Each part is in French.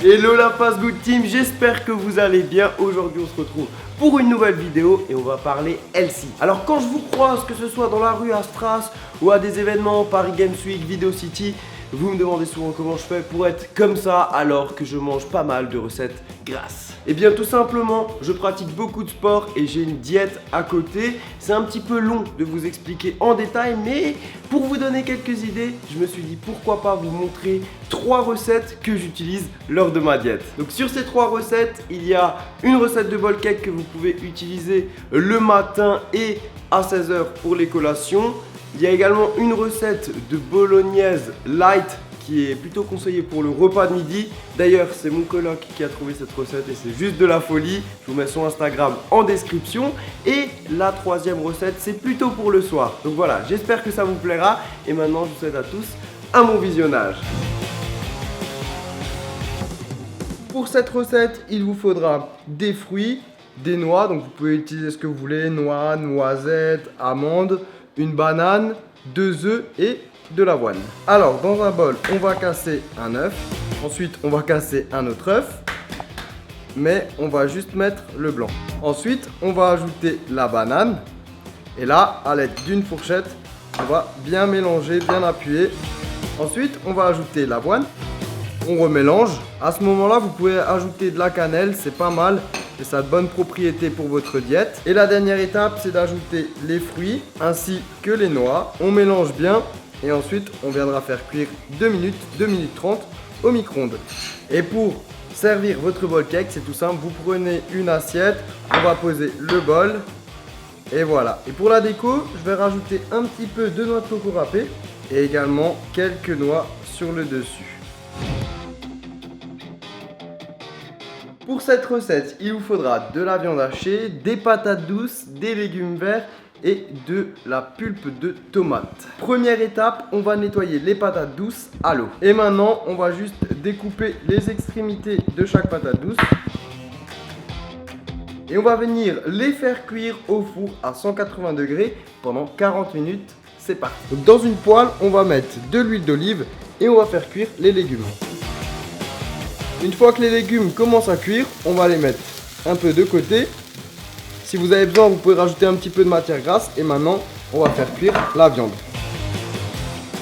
Hello la Fast Good Team, j'espère que vous allez bien. Aujourd'hui on se retrouve pour une nouvelle vidéo et on va parler Healthy. Alors quand je vous croise, que ce soit dans la rue à Stras ou à des événements Paris Games Week, Video City, vous me demandez souvent comment je fais pour être comme ça alors que je mange pas mal de recettes grasses. Et bien tout simplement, je pratique beaucoup de sport et j'ai une diète à côté. C'est un petit peu long de vous expliquer en détail, mais pour vous donner quelques idées, je me suis dit pourquoi pas vous montrer 3 recettes que j'utilise lors de ma diète. Donc sur ces 3 recettes, il y a une recette de bol cake que vous pouvez utiliser le matin et à 16 h pour les collations. Il y a également une recette de bolognaise light qui est plutôt conseillée pour le repas de midi. D'ailleurs, c'est mon coloc qui a trouvé cette recette et c'est juste de la folie. Je vous mets son Instagram en description. Et la 3e recette, c'est plutôt pour le soir. Donc voilà, j'espère que ça vous plaira. Et maintenant, je vous souhaite à tous un bon visionnage. Pour cette recette, il vous faudra des fruits, des noix. Donc vous pouvez utiliser ce que vous voulez, noix, noisettes, amandes, une banane, 2 œufs et de l'avoine. Alors dans un bol, on va casser un œuf. Ensuite, on va casser un autre œuf. Mais on va juste mettre le blanc. Ensuite, on va ajouter la banane. Et là, à l'aide d'une fourchette, on va bien mélanger, bien appuyer. Ensuite, on va ajouter l'avoine. On remélange. À ce moment-là, vous pouvez ajouter de la cannelle, c'est pas mal. Et ça a de bonnes propriétés pour votre diète. Et la dernière étape, c'est d'ajouter les fruits ainsi que les noix. On mélange bien et ensuite on viendra faire cuire 2 minutes, 2 minutes 30 au micro-ondes. Et pour servir votre bol cake, c'est tout simple. Vous prenez une assiette, on va poser le bol et voilà. Et pour la déco, je vais rajouter un petit peu de noix de coco râpée et également quelques noix sur le dessus. Pour cette recette, il vous faudra de la viande hachée, des patates douces, des légumes verts et de la pulpe de tomate. Première étape, on va nettoyer les patates douces à l'eau. Et maintenant, on va juste découper les extrémités de chaque patate douce. Et on va venir les faire cuire au four à 180 degrés pendant 40 minutes. C'est parti. Donc dans une poêle, on va mettre de l'huile d'olive et on va faire cuire les légumes. Une fois que les légumes commencent à cuire, on va les mettre un peu de côté. Si vous avez besoin, vous pouvez rajouter un petit peu de matière grasse. Et maintenant, on va faire cuire la viande.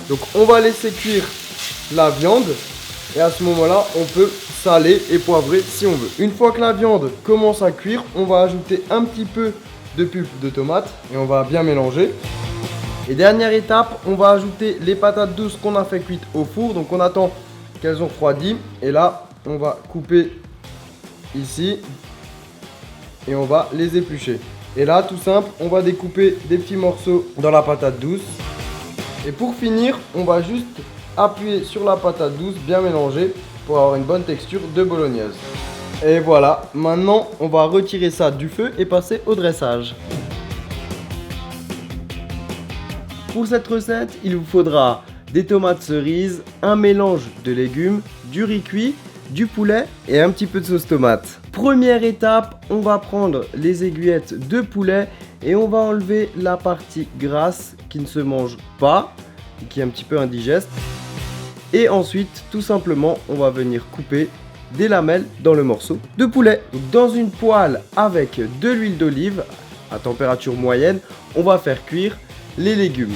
Donc on va laisser cuire la viande. Et à ce moment-là, on peut saler et poivrer si on veut. Une fois que la viande commence à cuire, on va ajouter un petit peu de pulpe de tomate. Et on va bien mélanger. Et dernière étape, on va ajouter les patates douces qu'on a fait cuites au four. Donc on attend qu'elles ont refroidi. Et là, on va couper ici et on va les éplucher. Et là, tout simple, on va découper des petits morceaux dans la patate douce. Et pour finir, on va juste appuyer sur la patate douce, bien mélanger pour avoir une bonne texture de bolognaise. Et voilà, maintenant on va retirer ça du feu et passer au dressage. Pour cette recette, il vous faudra des tomates cerises, un mélange de légumes, du riz cuit, du poulet et un petit peu de sauce tomate. Première étape, on va prendre les aiguillettes de poulet et on va enlever la partie grasse qui ne se mange pas, qui est un petit peu indigeste. Et ensuite, tout simplement, on va venir couper des lamelles dans le morceau de poulet. Donc, dans une poêle avec de l'huile d'olive à température moyenne, on va faire cuire les légumes.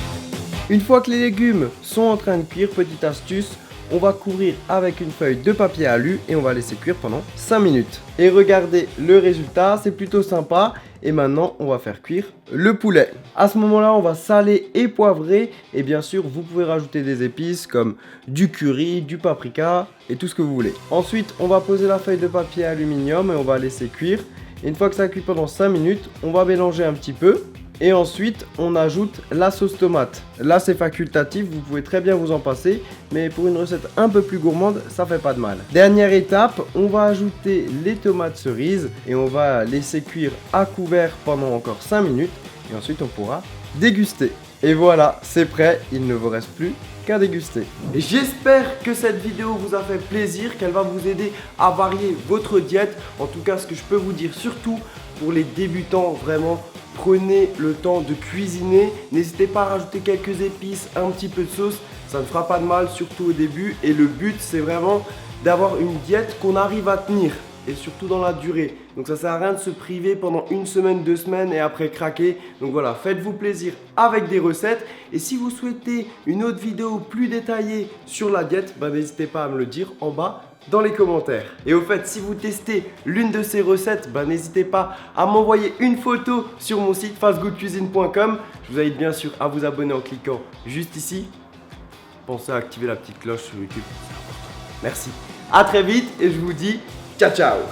Une fois que les légumes sont en train de cuire, petite astuce, on va couvrir avec une feuille de papier alu et on va laisser cuire pendant 5 minutes. Et regardez le résultat, c'est plutôt sympa. Et maintenant, on va faire cuire le poulet. À ce moment-là, on va saler et poivrer. Et bien sûr, vous pouvez rajouter des épices comme du curry, du paprika et tout ce que vous voulez. Ensuite, on va poser la feuille de papier aluminium et on va laisser cuire. Et une fois que ça cuit pendant 5 minutes, on va mélanger un petit peu. Et ensuite, on ajoute la sauce tomate. Là, c'est facultatif, vous pouvez très bien vous en passer. Mais pour une recette un peu plus gourmande, ça fait pas de mal. Dernière étape, on va ajouter les tomates cerises. Et on va laisser cuire à couvert pendant encore 5 minutes. Et ensuite, on pourra déguster. Et voilà, c'est prêt, il ne vous reste plus qu'à déguster. Et j'espère que cette vidéo vous a fait plaisir, qu'elle va vous aider à varier votre diète. En tout cas, ce que je peux vous dire, surtout pour les débutants, vraiment, prenez le temps de cuisiner. N'hésitez pas à rajouter quelques épices, un petit peu de sauce. Ça ne fera pas de mal, surtout au début. Et le but, c'est vraiment d'avoir une diète qu'on arrive à tenir et surtout dans la durée. Donc ça sert à rien de se priver pendant une semaine, 2 semaines et après craquer. Donc voilà, faites-vous plaisir avec des recettes. Et si vous souhaitez une autre vidéo plus détaillée sur la diète, n'hésitez pas à me le dire en bas dans les commentaires. Et au fait, si vous testez l'une de ces recettes, n'hésitez pas à m'envoyer une photo sur mon site fastgoodcuisine.com. Je vous invite bien sûr à vous abonner en cliquant juste ici. Pensez à activer la petite cloche sur YouTube, c'est important. Merci. À très vite et je vous dis ciao ciao.